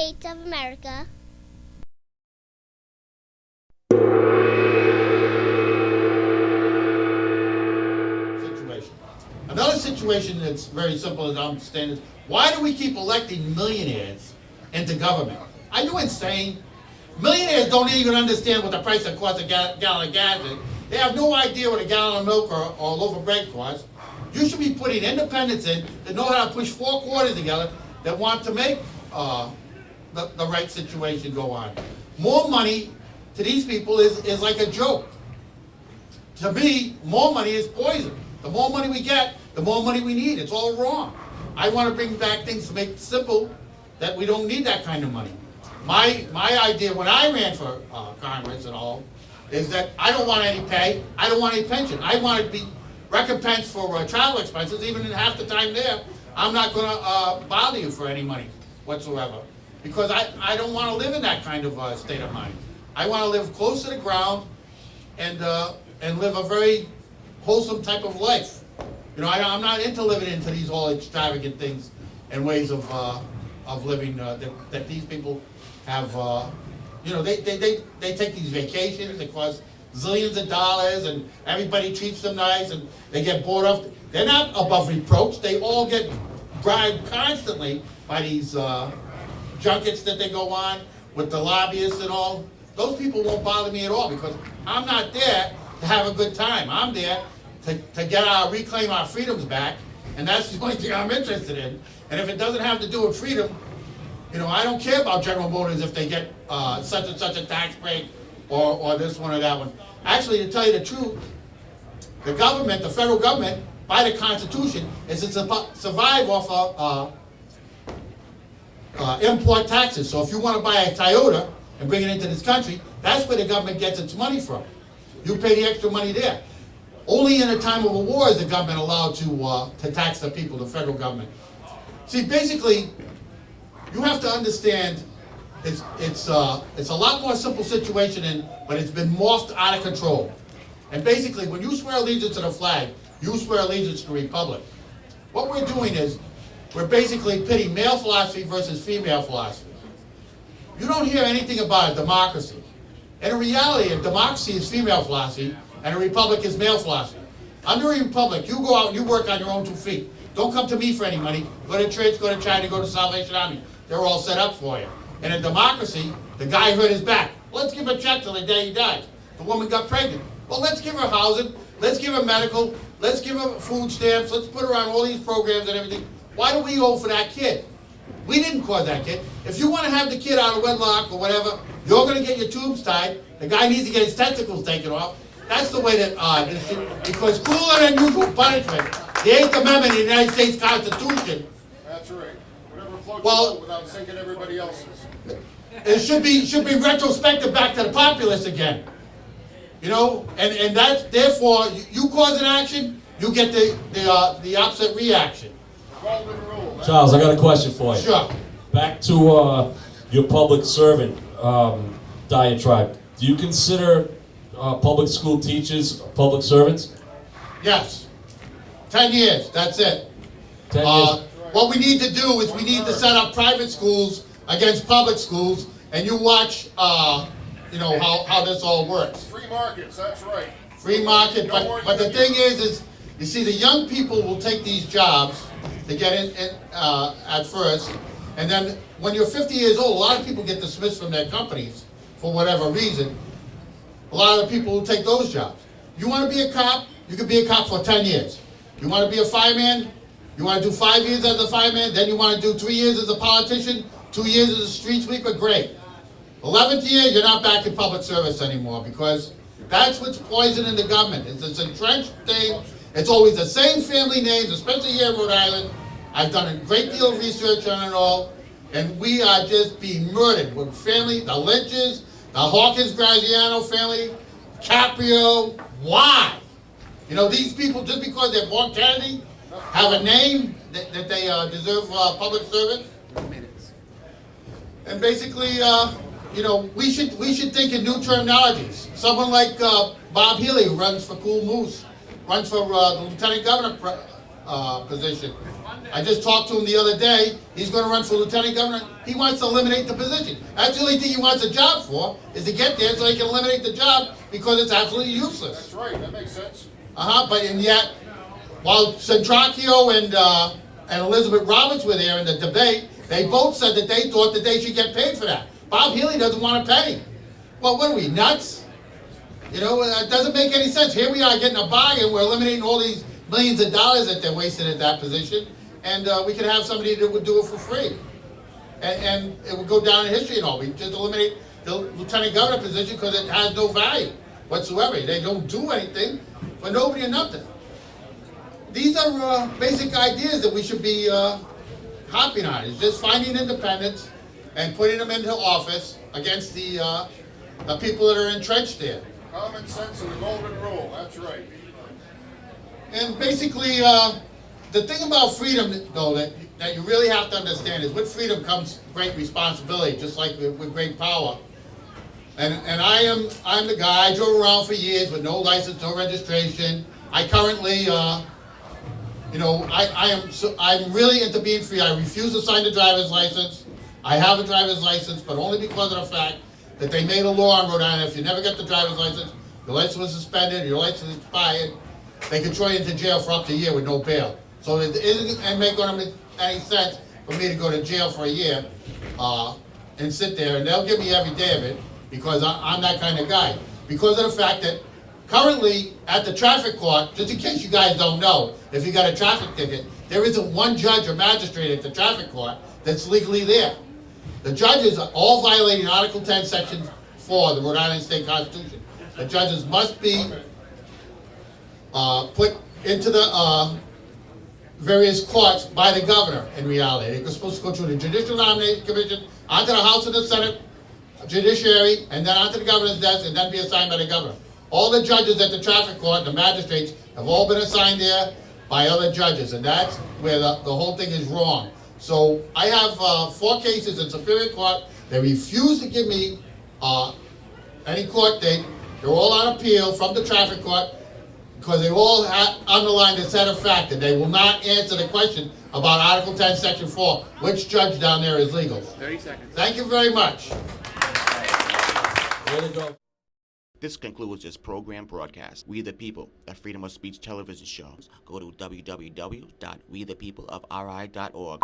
States of America. Situation. Another situation that's very simple as I understand is, why do we keep electing millionaires into government? Are you insane? Millionaires don't even understand what the price of cost a gallon of gas is. They have no idea what a gallon of milk or a loaf of bread costs. You should be putting independents in that know how to push four quarters together, that want to make the right situation go on. More money to these people is like a joke. To me, more money is poison. The more money we get, the more money we need. It's all wrong. I want to bring back things to make it simple, that we don't need that kind of money. My idea when I ran for Congress and all is that I don't want any pay, I don't want any pension. I want to be recompensed for travel expenses. Even in half the time there, I'm not going to bother you for any money whatsoever, because I don't want to live in that kind of state of mind. I want to live close to the ground and live a very wholesome type of life. You know, I'm not into living into these all extravagant things and ways of living that these people have. You know, they take these vacations that cost zillions of dollars, and everybody treats them nice, and they get bored of. They're not above reproach. They all get bribed constantly by these junkets that they go on with the lobbyists and all. Those people won't bother me at all, because I'm not there to have a good time. I'm there to reclaim our freedoms back, and that's the only thing I'm interested in. And if it doesn't have to do with freedom, you know, I don't care about General Motors if they get such and such a tax break or this one or that one. Actually, to tell you the truth, the government, the federal government, by the Constitution, is to survive off import taxes. So if you want to buy a Toyota and bring it into this country, that's where the government gets its money from. You pay the extra money there. Only in a time of a war is the government allowed to tax the people, the federal government. See, basically, you have to understand it's a lot more simple situation, but it's been morphed out of control. And basically, when you swear allegiance to the flag, you swear allegiance to the republic. What we're doing is we're basically pitting male philosophy versus female philosophy. You don't hear anything about a democracy. In reality, a democracy is female philosophy, and a republic is male philosophy. Under a republic, you go out and you work on your own 2 feet. Don't come to me for any money. Go to church, go to China, go to Salvation Army. They're all set up for you. In a democracy, the guy hurt his back. Let's give a check till the day he dies. The woman got pregnant. Well, let's give her housing. Let's give her medical. Let's give her food stamps. Let's put her on all these programs and everything. Why do we owe for that kid? We didn't cause that kid. If you want to have the kid out of wedlock or whatever, you're going to get your tubes tied. The guy needs to get his testicles taken off. That's the way that, because cruel and unusual punishment, the 8th Amendment of the United States Constitution. That's right. Whatever floats your boat without sinking everybody else's. It should be retrospective back to the populace again. You know, and that's therefore you cause an action, you get the opposite reaction. Golden rule. Charles, I got a question for you. Sure. Back to your public servant diatribe. Do you consider public school teachers public servants? Yes. 10 years. That's it. 10 years. What we need to do is we need to set up private schools against public schools, and you watch, you know, how this all works. Free markets, that's right. Free market, but the thing is you see, the young people will take these jobs to get in at first, and then when you're 50 years old, a lot of people get dismissed from their companies for whatever reason. A lot of the people will take those jobs. You want to be a cop? You can be a cop for 10 years. You want to be a fireman? You want to do 5 years as a fireman? Then you want to do 3 years as a politician? 2 years as a street sweeper? Great. 11th year, you're not back in public service anymore, because that's what's poisoning the government. It's this entrenched thing. It's always the same family names, especially here in Rhode Island. I've done a great deal of research on it all, and we are just being murdered with family, the Lynches, the Hawkins-Graziano family, Caprio. Why? You know, these people, just because they're born Kennedy, have a name that they deserve public service. And basically, you know, we should think in new terminologies. Someone like Bob Healy, who runs for Cool Moose, runs for the lieutenant governor position. I just talked to him the other day. He's going to run for lieutenant governor. He wants to eliminate the position. That's the only thing he wants a job for, is to get there so he can eliminate the job because it's absolutely useless. That's right, that makes sense. And yet, while Centracchio and Elizabeth Roberts were there in the debate, they both said that they thought that they should get paid for that. Bob Healy doesn't want to pay. Well, what are we, nuts? You know, it doesn't make any sense. Here we are getting a bargain. We're eliminating all these millions of dollars that they're wasting at that position, and we could have somebody that would do it for free. And it would go down in history and all. We just eliminate the lieutenant governor position because it has no value whatsoever. They don't do anything for nobody or nothing. These are basic ideas that we should be hopping on. It's just finding independents and putting them into office against the people that are entrenched there. Common sense and the golden rule, that's right. And basically, the thing about freedom, though, that you really have to understand is with freedom comes great responsibility, just like with great power. And I'm the guy. I drove around for years with no license, no registration. I currently, I'm really into being free. I refuse to sign the driver's license. I have a driver's license, but only because of the fact that they made a law in Rhode Island. If you never get the driver's license, your license was suspended, your license expired, they can throw you into jail for up to a year with no bail. So it isn't make any sense for me to go to jail for a year and sit there, and they'll give me every day of it because I'm that kind of guy. Because of the fact that currently at the traffic court, just in case you guys don't know, if you got a traffic ticket, there isn't one judge or magistrate at the traffic court that's legally there. The judges are all violating Article 10, Section 4 of the Rhode Island State Constitution. The judges must be put into the various courts by the governor in reality. They're supposed to go through the Judicial Nomination Commission, onto the House of the Senate Judiciary, and then onto the governor's desk, and then be assigned by the governor. All the judges at the traffic court, the magistrates, have all been assigned there by other judges, and that's where the whole thing is wrong. So I have 4 cases in Superior Court. They refuse to give me any court date. They're all on appeal from the traffic court because they all underlined a set of fact that they will not answer the question about Article 10, Section 4, which judge down there is legal. 30 seconds. Thank you very much. Way to go. This concludes this program broadcast. We the People, a freedom of speech television show. Go to www.wethepeopleofri.org.